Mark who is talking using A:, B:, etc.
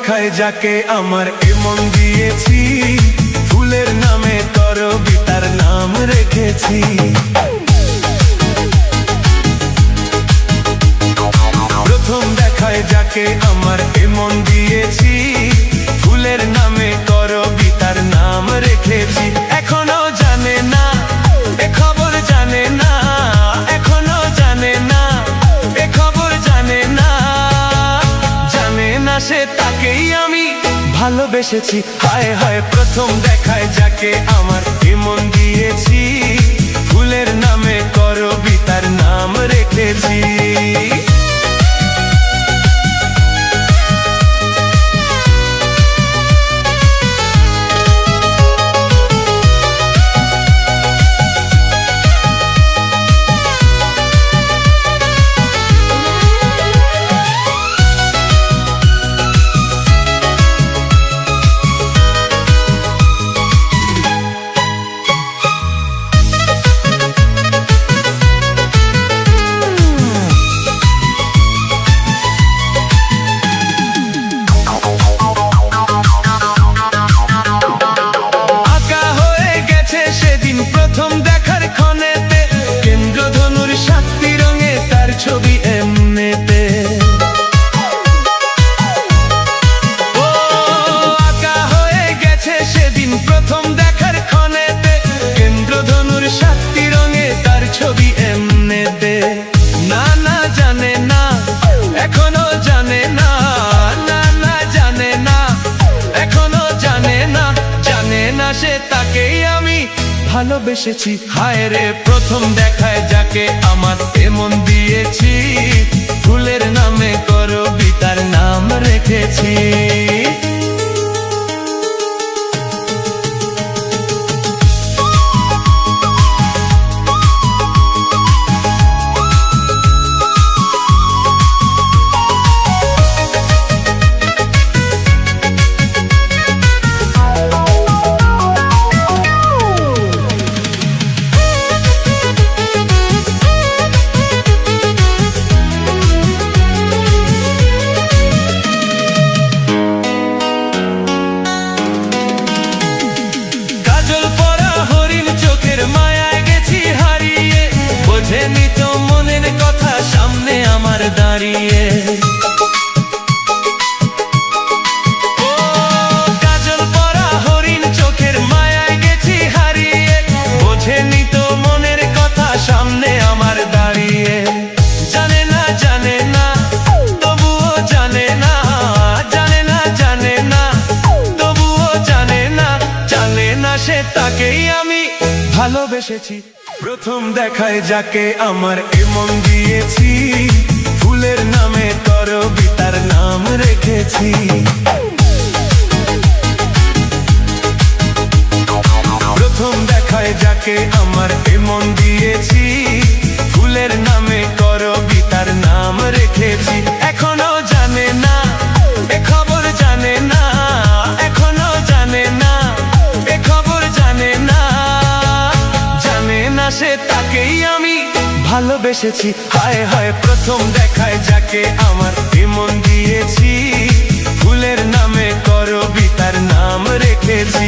A: দেখায় যাকে আমার এমন দিয়েছি, ফুলের নামে করবিতার নাম রেখেছি। প্রথম দেখায় যাকে আমার এমন দিয়েছি, ফুলের নামে করবিতার নাম রেখেছি। এখনো জানে না, এ খবর জানে না, এখনো জানে না, এ খবর জানে না, জানে না সে তাকেই আমি ভালোবেসেছি। হায় হায় প্রথম দেখায় যাকে আমার এমন দিয়েছি, ফুলের নামে করবিতার নাম রেখেছি। প্রথম দেখার ক্ষণেতে কেন্দ্রধনুর 7টি রঙে তার ছবি এমনেতে। ও আঁকা হয়ে গেছে সেদিন প্রথম দেখার ক্ষণেতে, কেন্দ্রধনুর 7টি রঙে তার ছবি এমনেতে। না না জানে না, এখনো জানে না, না না জানে না, এখনো জানে না, জানে না সে তাকেই আমি ভালোবেসেছি। হায় রে প্রথম দেখায় যাকে আমার এমন দিয়েছি, ফুলের নামে করবিতার নাম রেখেছি। বোঝেনি তো মনের কথা সামনে আমার দাঁড়িয়ে। ও কাজল পরা হরিণ চোখের মায়ায় গেছি হারিয়ে, বোঝেনি তো মনের কথা সামনে আমার দাঁড়িয়ে। জানে না জানে না, তবুও জানে না, জানে না জানে না, তবুও জানে না, জানে না সে তাকেই আমি ভালোবেসেছি। প্রথম দেখায় যাকে আমার এমন দিয়েছি, ফুলের নামে করবিতার নাম রেখেছি। প্রথম দেখায় যাকে আমার এমন দিয়েছি, ফুলের নামে করবিতার নাম রেখেছি। এখনো জানে না, এ খবর জানে না, এখনো জানে না, এ খবর জানে না, জানে না সে তাকেই আমি ভালোবেসেছি। হায় হায় প্রথম দেখায় যাকে আমার এমন দিয়েছি, ফুলের নামে করবিতার নাম রেখেছি।